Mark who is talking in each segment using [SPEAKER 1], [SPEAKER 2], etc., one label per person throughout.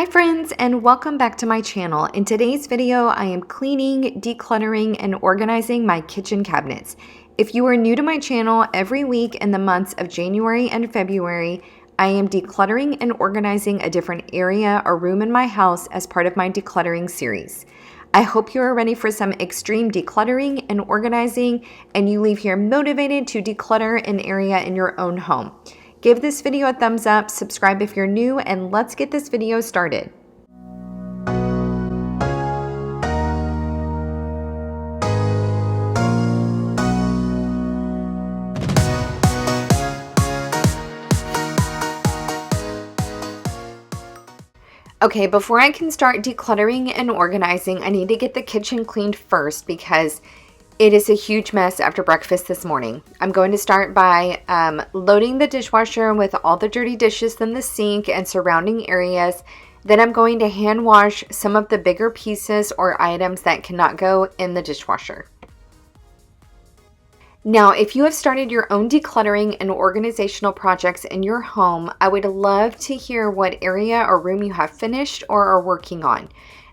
[SPEAKER 1] Hi friends, and welcome back to my channel. In today's video, I am cleaning, decluttering, and organizing my kitchen cabinets. If you are new to my channel, every week in the months of January and February, I am decluttering and organizing a different area or room in my house as part of my decluttering series. I hope you are ready for some extreme decluttering and organizing, and you leave here motivated to declutter an area in your own home. Give this video a thumbs up, subscribe if you're new, and let's get this video started. Okay, before I can start decluttering and organizing, I need to get the kitchen cleaned first because it is a huge mess after breakfast this morning. I'm going to start by loading the dishwasher with all the dirty dishes in the sink and surrounding areas. Then I'm going to hand wash some of the bigger pieces or items that cannot go in the dishwasher. Now, if you have started your own decluttering and organizational projects in your home, I would love to hear what area or room you have finished or are working on.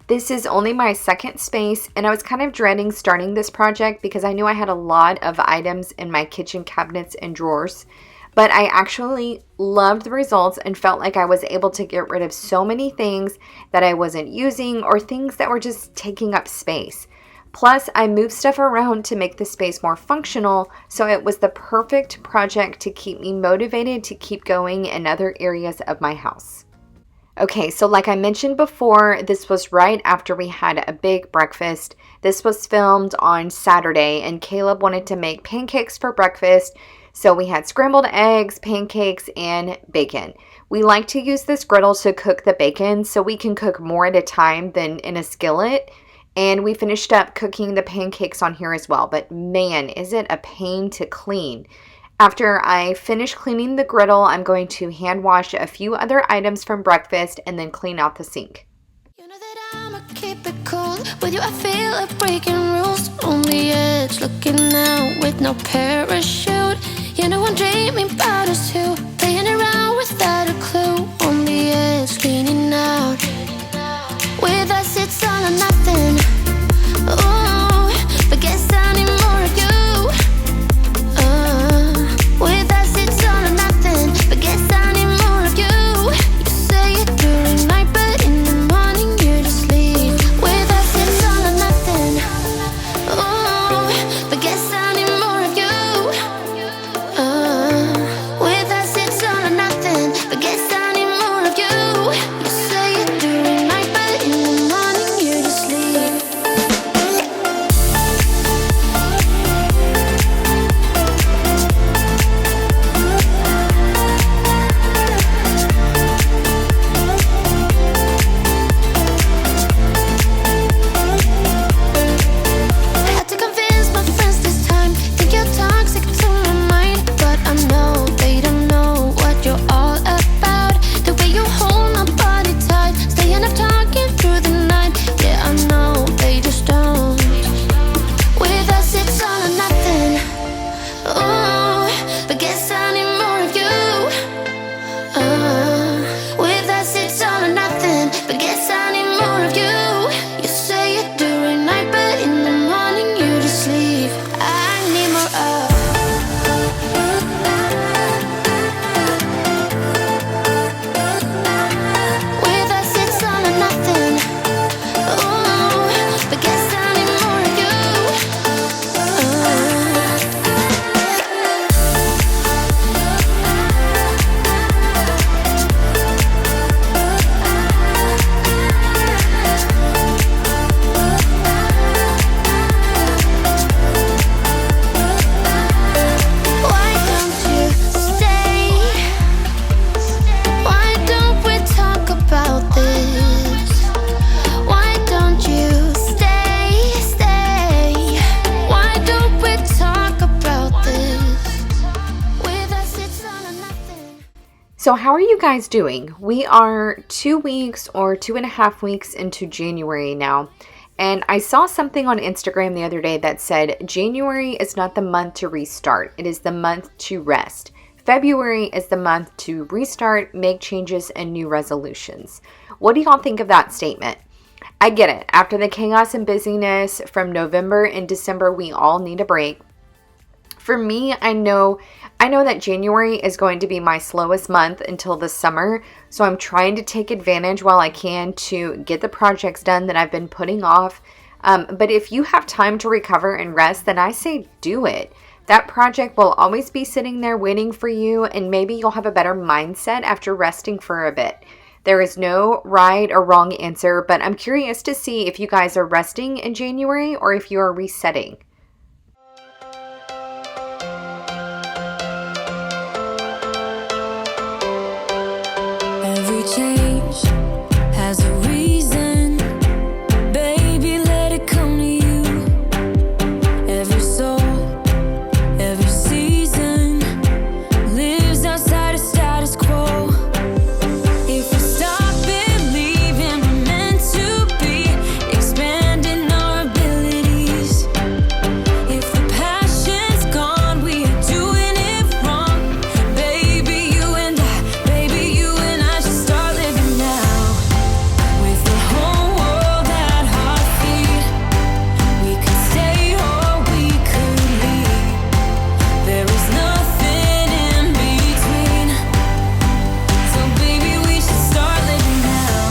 [SPEAKER 1] This is only my second space, and I was kind of dreading starting this project because I knew I had a lot of items in my kitchen cabinets and drawers, but I actually loved the results and felt like I was able to get rid of so many things that I wasn't using or things that were just taking up space. Plus, I moved stuff around to make the space more functional, so it was the perfect project to keep me motivated to keep going in other areas of my house. Okay, so like I mentioned before, this was right after we had a big breakfast. This was filmed on Saturday, and Caleb wanted to make pancakes for breakfast. So we had scrambled eggs, pancakes, and bacon. We like to use this griddle to cook the bacon so we can cook more at a time than in a skillet. And we finished up cooking the pancakes on here as well. But man, is it a pain to clean. After I finish cleaning the griddle, I'm going to hand wash a few other items from breakfast and then clean out the sink.
[SPEAKER 2] You know that I'ma keep it cool. With you I feel like breaking rules. On the edge, looking out with no parachute. You know I'm dreaming about us two, playing around without a clue. On the edge, cleaning out. With us it's all or nothing. Ooh, but guess I need more of you. With us it's all or nothing, but guess I need more of you. You say it during night, but in the morning you just leave. With us it's all or nothing. Ooh, but guess I need more of you. With us it's all or nothing, but guess I need more of you. You say it during night, but in the morning you just leave.
[SPEAKER 1] So how are you guys doing? We are 2 weeks or 2.5 weeks into January now. And I saw something on Instagram the other day that said January is not the month to restart. It is the month to rest. February is the month to restart, make changes, and new resolutions. What do y'all think of that statement? I get it. After the chaos and busyness from November and December, we all need a break. For me, I know that January is going to be my slowest month until the summer, so I'm trying to take advantage while I can to get the projects done that I've been putting off. But if you have time to recover and rest, then I say do it. That project will always be sitting there waiting for you, and maybe you'll have a better mindset after resting for a bit. There is no right or wrong answer, but I'm curious to see if you guys are resting in January or if you are resetting.
[SPEAKER 2] Every change has a reason. Baby, let it come to you. Every soul, every season lives outside of status quo. If we stop believing we're meant to be, expanding our abilities. If the passion's gone, we are doing it wrong. Baby, you and I should start living now. With the whole world at our feet, we could stay or we could leave. There is nothing in between. So baby, we should start living now.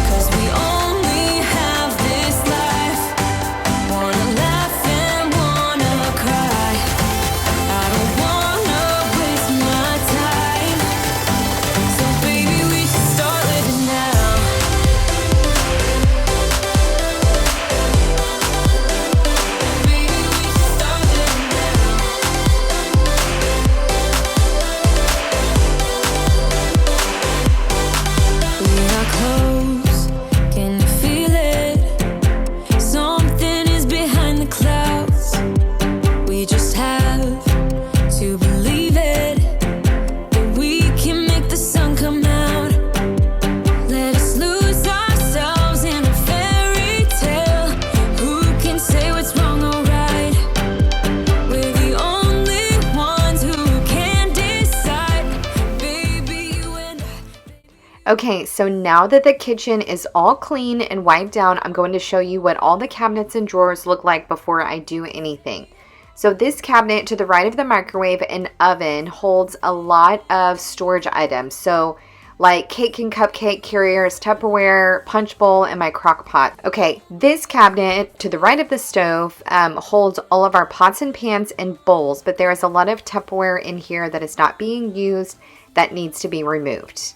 [SPEAKER 2] 'Cause we only have this life. Wanna laugh and wanna cry. I don't wanna waste my time. So baby, we should start living now. Baby, we should start living now. We are close, can you feel it? Something is behind the clouds. We just have to believe it, that we can make the sun come out. Let us lose ourselves in a fairy tale. Who can say what's wrong or right? We're the only ones who can decide. Baby, you and I.
[SPEAKER 1] Okay, so now that the kitchen is all clean and wiped down, I'm going to show you what all the cabinets and drawers look like before I do anything. So this cabinet to the right of the microwave and oven holds a lot of storage items. So like cake and cupcake carriers, Tupperware, punch bowl, and my crock pot. Okay, this cabinet to the right of the stove holds all of our pots and pans and bowls, but there is a lot of Tupperware in here that is not being used that needs to be removed.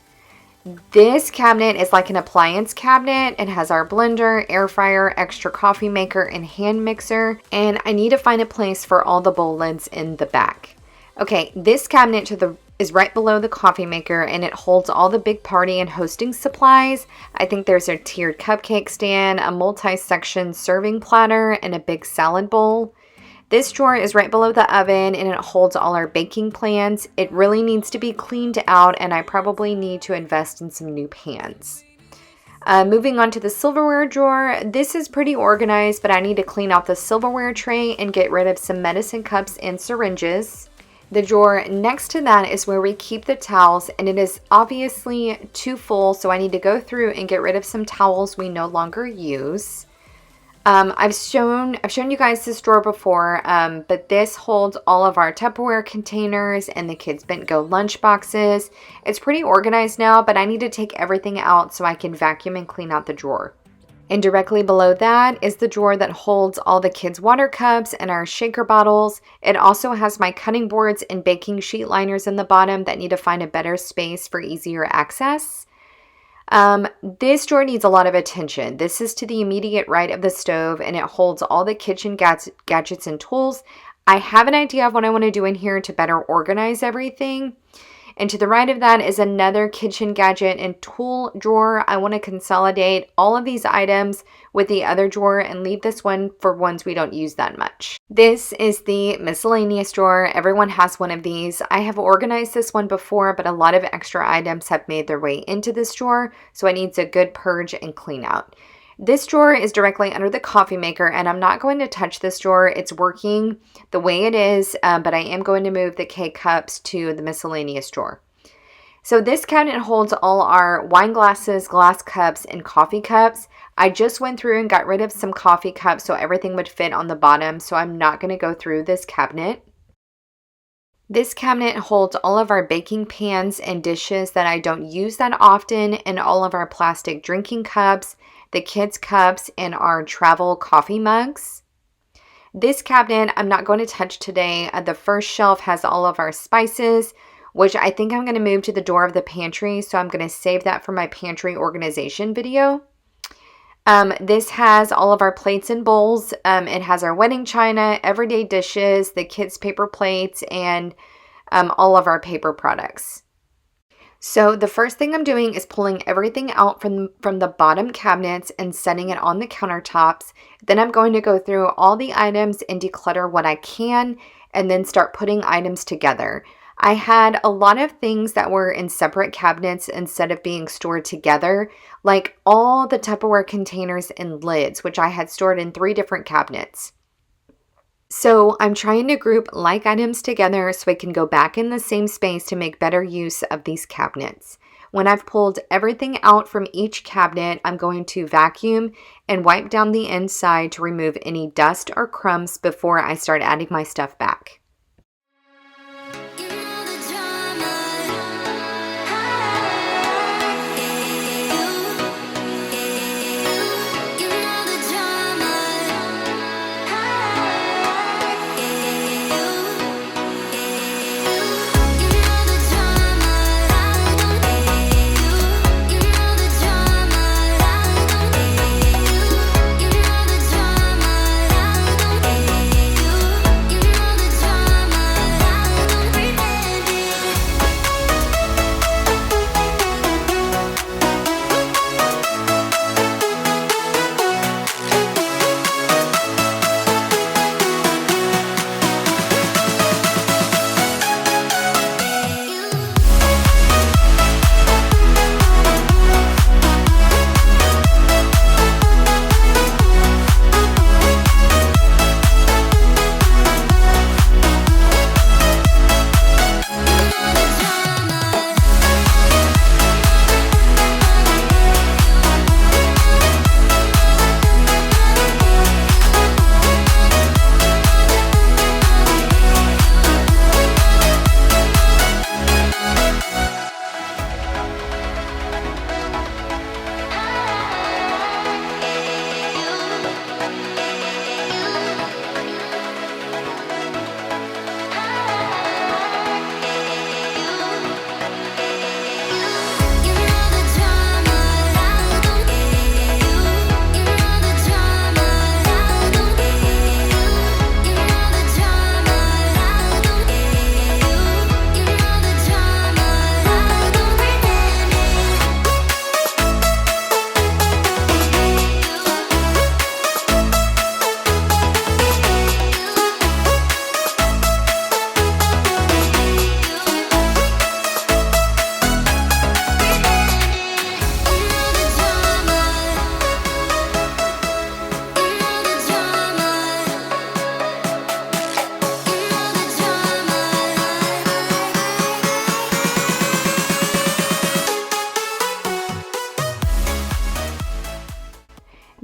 [SPEAKER 1] This cabinet is like an appliance cabinet. It has our blender, air fryer, extra coffee maker, and hand mixer. And I need to find a place for all the bowl lids in the back. Okay, this cabinet is right below the coffee maker, and it holds all the big party and hosting supplies. I think there's a tiered cupcake stand, a multi-section serving platter, and a big salad bowl. This drawer is right below the oven, and it holds all our baking plans. It really needs to be cleaned out, and I probably need to invest in some new pans. Moving on to the silverware drawer. This is pretty organized, but I need to clean out the silverware tray and get rid of some medicine cups and syringes. The drawer next to that is where we keep the towels, and it is obviously too full, so I need to go through and get rid of some towels we no longer use. I've shown you guys this drawer before, but this holds all of our Tupperware containers and the kids' Bent Go lunch boxes. It's pretty organized now, but I need to take everything out so I can vacuum and clean out the drawer. And directly below that is the drawer that holds all the kids' water cups and our shaker bottles. It also has my cutting boards and baking sheet liners in the bottom that need to find a better space for easier access. This drawer needs a lot of attention. This is to the immediate right of the stove, and it holds all the kitchen gadgets and tools. I have an idea of what I want to do in here to better organize everything. And to the right of that is another kitchen gadget and tool drawer. I want to consolidate all of these items with the other drawer and leave this one for ones we don't use that much. This is the miscellaneous drawer. Everyone has one of these. I have organized this one before, but a lot of extra items have made their way into this drawer, so it needs a good purge and clean out. This drawer is directly under the coffee maker, and I'm not going to touch this drawer. It's working the way it is, but I am going to move the K-cups to the miscellaneous drawer. So this cabinet holds all our wine glasses, glass cups, and coffee cups. I just went through and got rid of some coffee cups so everything would fit on the bottom, so I'm not going to go through this cabinet. This cabinet holds all of our baking pans and dishes that I don't use that often, and all of our plastic drinking cups, the kids' cups, and our travel coffee mugs. This cabinet I'm not going to touch today. The first shelf has all of our spices, which I think I'm going to move to the door of the pantry, so I'm going to save that for my pantry organization video. This has all of our plates and bowls. It has our wedding china, everyday dishes, the kids' paper plates, and all of our paper products. So the first thing I'm doing is pulling everything out from the bottom cabinets and setting it on the countertops. Then I'm going to go through all the items and declutter what I can, and then start putting items together. I had a lot of things that were in separate cabinets instead of being stored together, like all the Tupperware containers and lids, which I had stored in 3 different cabinets. So I'm trying to group like items together so I can go back in the same space to make better use of these cabinets. When I've pulled everything out from each cabinet, I'm going to vacuum and wipe down the inside to remove any dust or crumbs before I start adding my stuff back.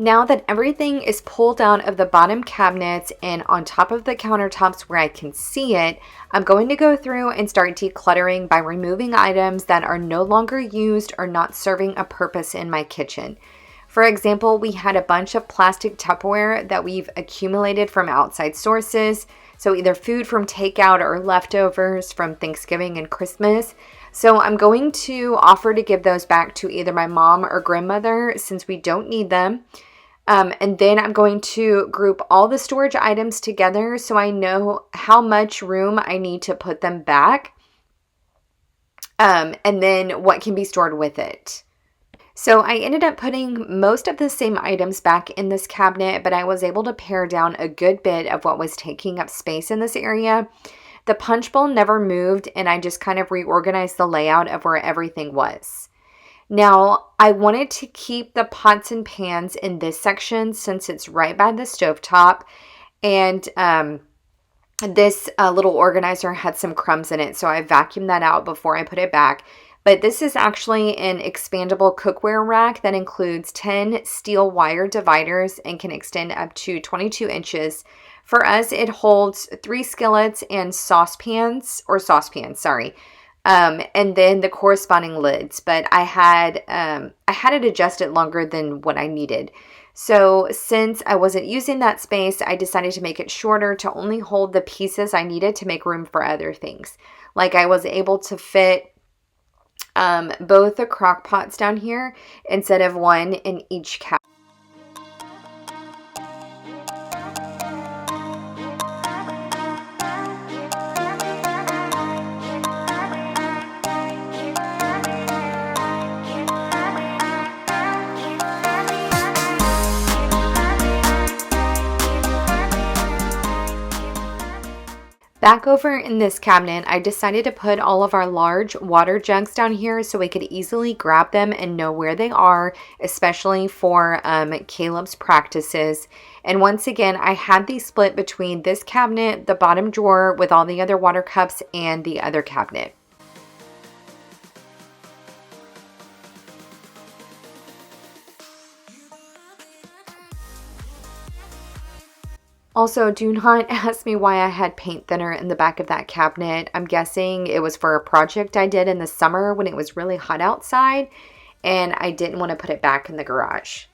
[SPEAKER 1] Now that everything is pulled out of the bottom cabinets and on top of the countertops where I can see it, I'm going to go through and start decluttering by removing items that are no longer used or not serving a purpose in my kitchen. For example, we had a bunch of plastic Tupperware that we've accumulated from outside sources, so either food from takeout or leftovers from Thanksgiving and Christmas. So I'm going to offer to give those back to either my mom or grandmother since we don't need them. And then I'm going to group all the storage items together so I know how much room I need to put them back. And then what can be stored with it. So I ended up putting most of the same items back in this cabinet, but I was able to pare down a good bit of what was taking up space in this area. The punch bowl never moved, and I just kind of reorganized the layout of where everything was. Now, I wanted to keep the pots and pans in this section since it's right by the stovetop. And this little organizer had some crumbs in it, so I vacuumed that out before I put it back. But this is actually an expandable cookware rack that includes 10 steel wire dividers and can extend up to 22 inches. For us, it holds 3 skillets and saucepans, and then the corresponding lids. But I had it adjusted longer than what I needed. So since I wasn't using that space, I decided to make it shorter to only hold the pieces I needed to make room for other things. Like I was able to fit both the crock pots down here instead of one in each cabinet. Back over in this cabinet, I decided to put all of our large water jugs down here so we could easily grab them and know where they are, especially for Caleb's practices. And once again, I had these split between this cabinet, the bottom drawer with all the other water cups, and the other cabinet. Also, do not ask me why I had paint thinner in the back of that cabinet. I'm guessing it was for a project I did in the summer when it was really hot outside, and I didn't want to put it back in the garage.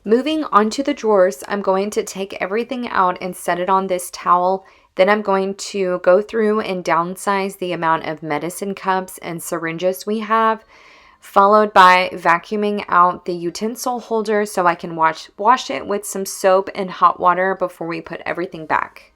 [SPEAKER 1] Moving on to the drawers, I'm going to take everything out and set it on this towel. Then I'm going to go through and downsize the amount of medicine cups and syringes we have, followed by vacuuming out the utensil holder so I can wash it with some soap and hot water before we put everything back.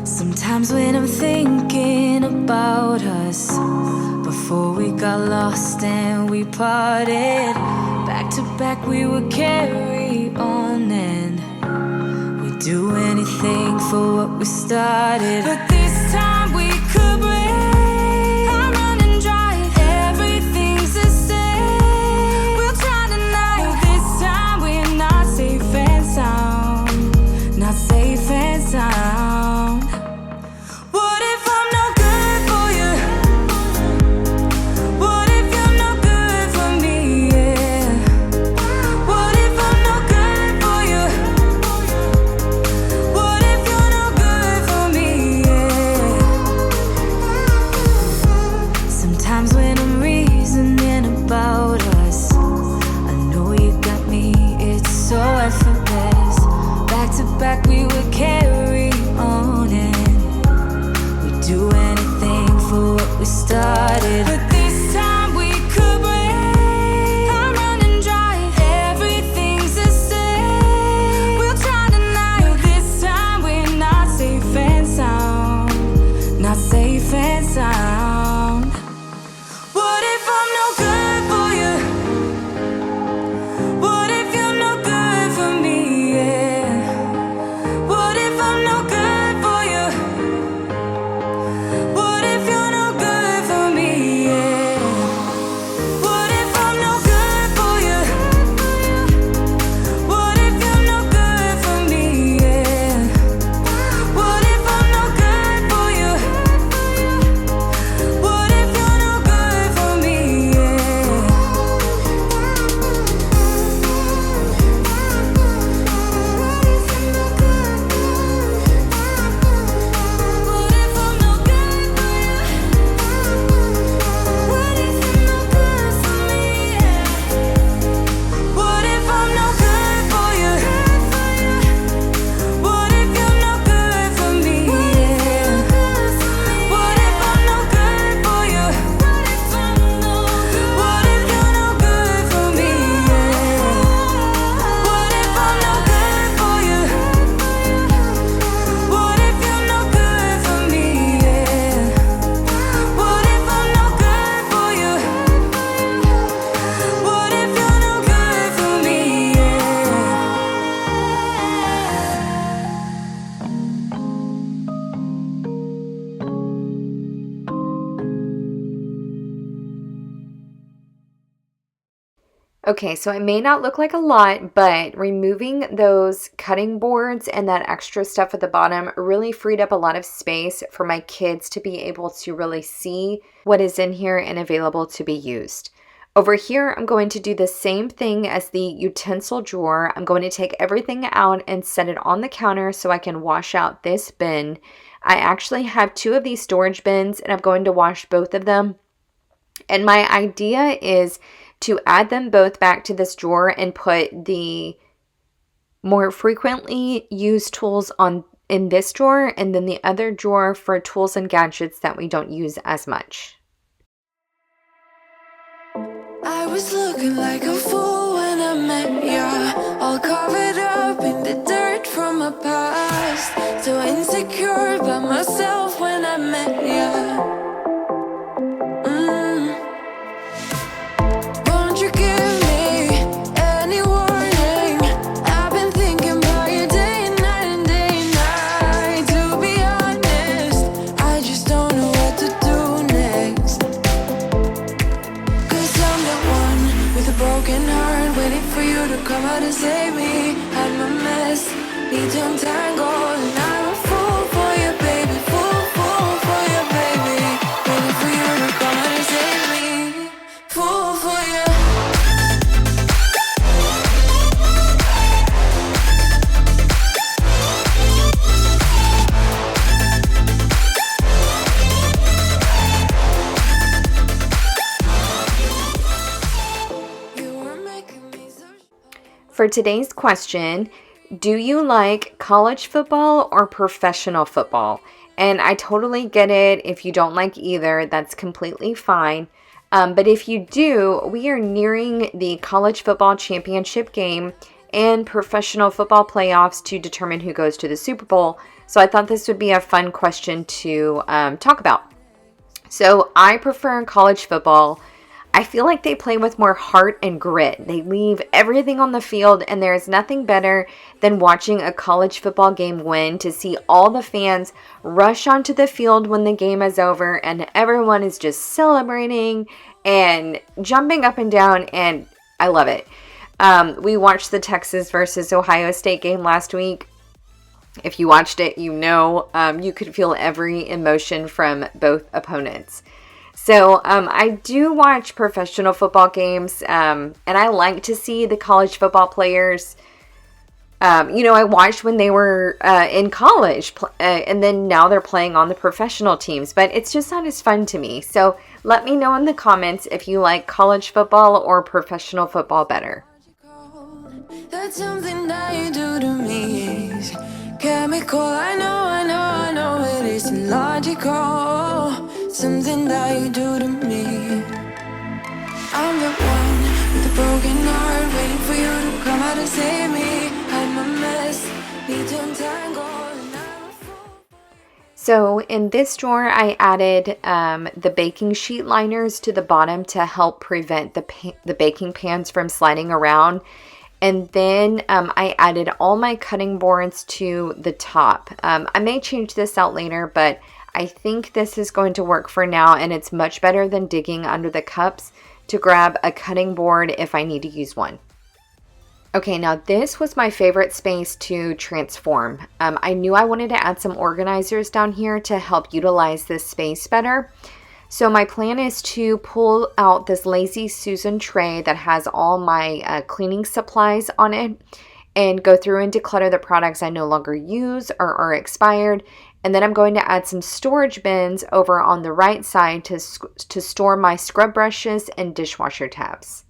[SPEAKER 2] Sometimes when I'm thinking about us, before we got lost and we parted, back to back we would carry on and we'd do anything for what we started. But this time we could break. I'm running dry, everything's the same. We'll try tonight, this time we're not safe and sound, not safe and sound. Back we would carry on and we'd do anything for what we started. But this time we could break. I'm running dry, everything's the same. We'll try tonight, this time we're not safe and sound, not safe and sound. What if I'm no good for you?
[SPEAKER 1] Okay, so it may not look like a lot, but removing those cutting boards and that extra stuff at the bottom really freed up a lot of space for my kids to be able to really see what is in here and available to be used. Over here, I'm going to do the same thing as the utensil drawer. I'm going to take everything out and set it on the counter so I can wash out this bin. I actually have 2 of these storage bins and I'm going to wash both of them. And my idea is to add them both back to this drawer and put the more frequently used tools in this drawer, and then the other drawer for tools and gadgets that we don't use as much.
[SPEAKER 2] I was looking like a fool when I met ya, all covered up in the dirt from my past, so insecure about myself when I met ya. Won't you give me any warning? I've been thinking about you day and night, to be honest, I just don't know what to do next. 'Cause I'm the one with a broken heart, waiting for you to come out and save me. Had my mess, need to untangle, and I'm a fool for you, baby, fool for you, baby, waiting for you to come out and save me, fool for you.
[SPEAKER 1] For today's question, do you like college football or professional football? And I totally get it. If you don't like either, that's completely fine. But if you do, we are nearing the college football championship game and professional football playoffs to determine who goes to the Super Bowl. So I thought this would be a fun question to talk about. So I prefer college football. I feel like they play with more heart and grit. They leave everything on the field, and there is nothing better than watching a college football game win, to see all the fans rush onto the field when the game is over and everyone is just celebrating and jumping up and down, and I love it. We watched the Texas versus Ohio State game last week. If you watched it, you know you could feel every emotion from both opponents. So I do watch professional football games, and I like to see the college football players. I watched when they were in college, and then now they're playing on the professional teams, but it's just not as fun to me. So let me know in the comments if you like college football or professional football better.
[SPEAKER 2] That's something that you do to me is chemical. I know it isn't logical. Something that you do to me. I'm the one with a broken heart, waiting for you to come out and save me. Hide my mess, need to untangle, and I'm a fool.
[SPEAKER 1] So in this drawer, I added the baking sheet liners to the bottom to help prevent the baking pans from sliding around. And then I added all my cutting boards to the top. I may change this out later, but I think this is going to work for now, and it's much better than digging under the cups to grab a cutting board if I need to use one. Okay, now this was my favorite space to transform. I knew I wanted to add some organizers down here to help utilize this space better. So my plan is to pull out this Lazy Susan tray that has all my cleaning supplies on it and go through and declutter the products I no longer use or are expired. And then I'm going to add some storage bins over on the right side to store my scrub brushes and dishwasher tabs.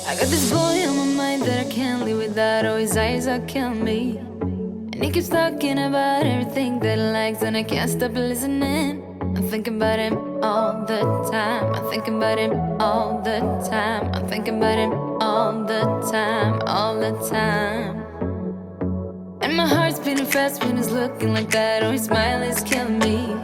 [SPEAKER 2] I got this boy on my mind that I can't live without. Oh, his eyes are killing me, and he keeps talking about everything that he likes, and I can't stop listening. I'm thinking about him all the time. I'm thinking about him all the time. I'm thinking about him all the time, all the time. And my heart's beating fast when he's looking like that. Oh, his smile is killing me.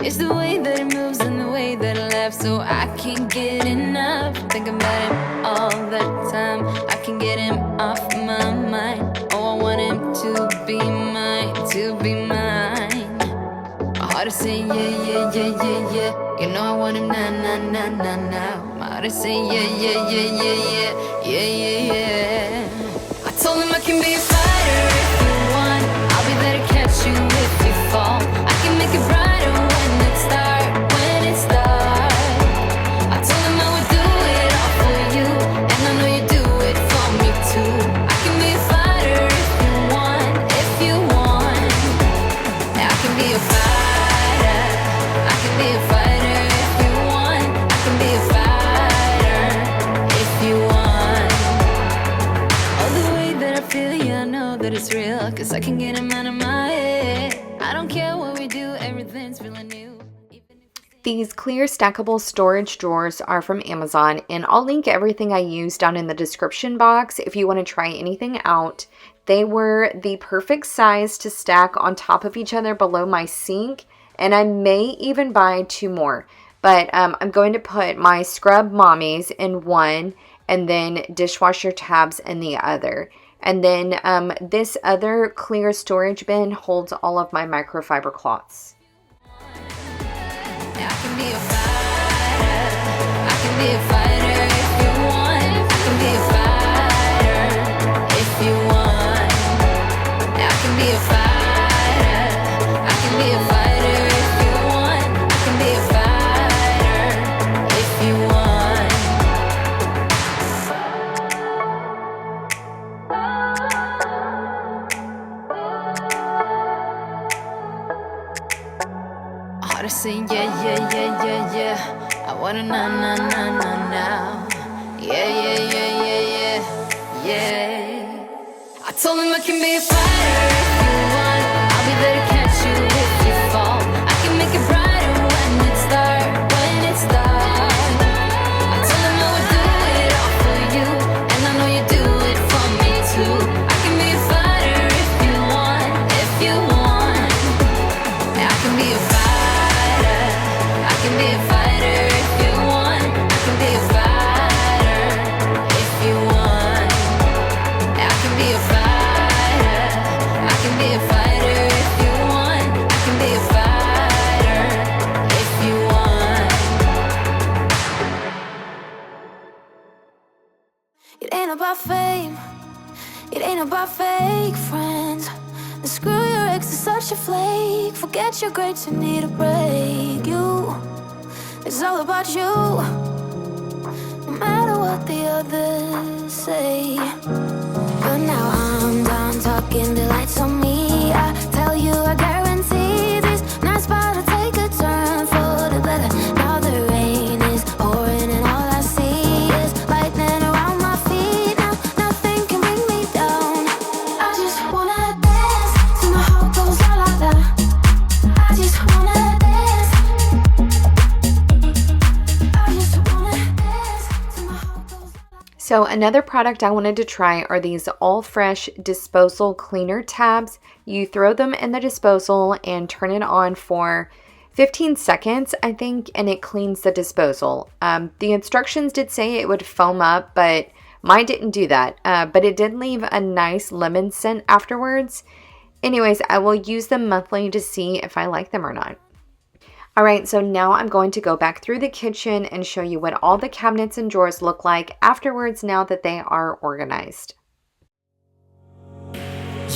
[SPEAKER 2] It's the way that he moves and the way that he laughs, so I can't get enough. I'm thinking about him all the time. I can't get him off my mind. Oh, I want him to be mine, to be mine. heart is saying yeah, yeah, yeah, yeah, yeah. You know I want him now, now, now, now, now. My heart is saying yeah, yeah, yeah, yeah, yeah, yeah, yeah, yeah. I told him I can be a fighter if you want. I'll be there to catch you if you fall. I can make it brighter when it's dark, when it's dark. I told him I would do it all for you, and I know you do it for me too. I can be a fighter if you want, if you want. I can be a fighter. I can be a fighter if you want. I can be a fighter if you want. All the way that I feel, yeah, I know that it's real, 'cause I can get him out of my head. I don't care what we do, everything's feeling new.
[SPEAKER 1] These clear stackable storage drawers are from Amazon, and I'll link everything I used down in the description box if you want to try anything out. They were the perfect size to stack on top of each other below my sink, and I may even buy 2 more. But I'm going to put my scrub mommies in one, and then dishwasher tabs in the other. And then this other clear storage bin holds all of my microfiber cloths.
[SPEAKER 2] I can be a fighter. I can be a fighter if you want. I can be a fighter if you want. I can be a fighter. I can be a fighter if you want. I can be a fighter if you want. Heart is saying yeah, yeah, yeah, yeah, yeah. I wanna now, now, now, now, now. Yeah, yeah, yeah, yeah, yeah, yeah. I told him I can be a fighter if you want. I'll be there to catch you if you fall. I can make it brighter when it's dark, when it's dark. I told him I would do it all for you, and I know you do it for me too. I can be a fighter if you want, if you want. I can be a fighter. I can be a fighter if you want. I can be a fighter if you want. I can be a fighter. I can be a fighter if you want. I can be a fighter if you want. It ain't about fame. It ain't about fake friends. And screw your ex, is such a flake. Forget your grades, you need a break. It's all about you, no matter what the others say. But now I'm done talking, the lights on me. I tell you, I guarantee this night's about to take a turn for the better. Now the rain is pouring and all I see is lightning around my feet. Now nothing can bring me down. I just wanna dance till my heart goes la la la. I just wanna dance. I just wanna dance till my heart goes la la.
[SPEAKER 1] So another product I wanted to try are these all fresh disposal cleaner tabs. You throw them in the disposal and turn it on for 15 seconds, I think, and it cleans the disposal. The instructions did say it would foam up, but mine didn't do that. But it did leave a nice lemon scent afterwards. Anyways, I will use them monthly to see if I like them or not. All right, so now I'm going to go back through the kitchen and show you what all the cabinets and drawers look like afterwards now that they are organized.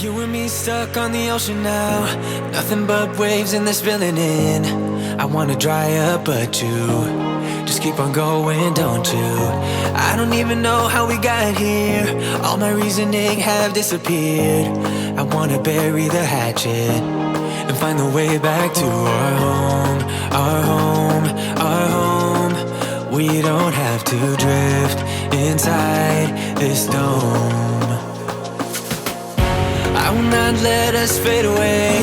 [SPEAKER 3] You and me stuck on the ocean now. Nothing but waves and they're spilling in. I wanna dry up but you just keep on going, don't you? I don't even know how we got here. All my reasoning have disappeared. I wanna bury the hatchet and find the way back to our home, our home, our home. We don't have to drift inside this dome. I will not let us fade away.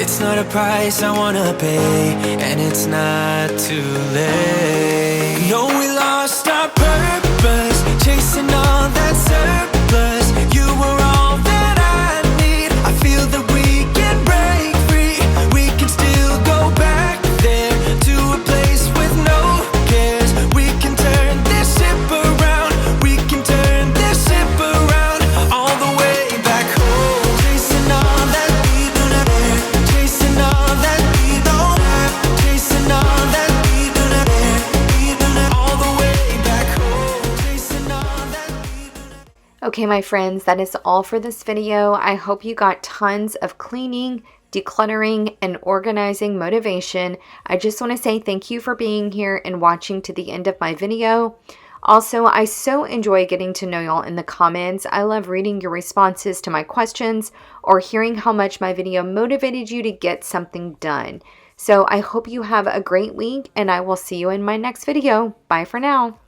[SPEAKER 3] It's not a price I wanna pay, and it's not too late. No, we lost our purpose, chasing all that surplus. You were all that I need. I feel that we can break free. We can still go back there to a place with no cares. We can turn this ship around. We can turn this ship around all the way back home. Chasing all that we don't have, chasing all that we don't
[SPEAKER 1] Okay, my friends, that is all for this video. I hope you got tons of cleaning, decluttering, and organizing motivation. I just want to say thank you for being here and watching to the end of my video. Also, I so enjoy getting to know y'all in the comments. I love reading your responses to my questions or hearing how much my video motivated you to get something done. So I hope you have a great week, and I will see you in my next video. Bye for now.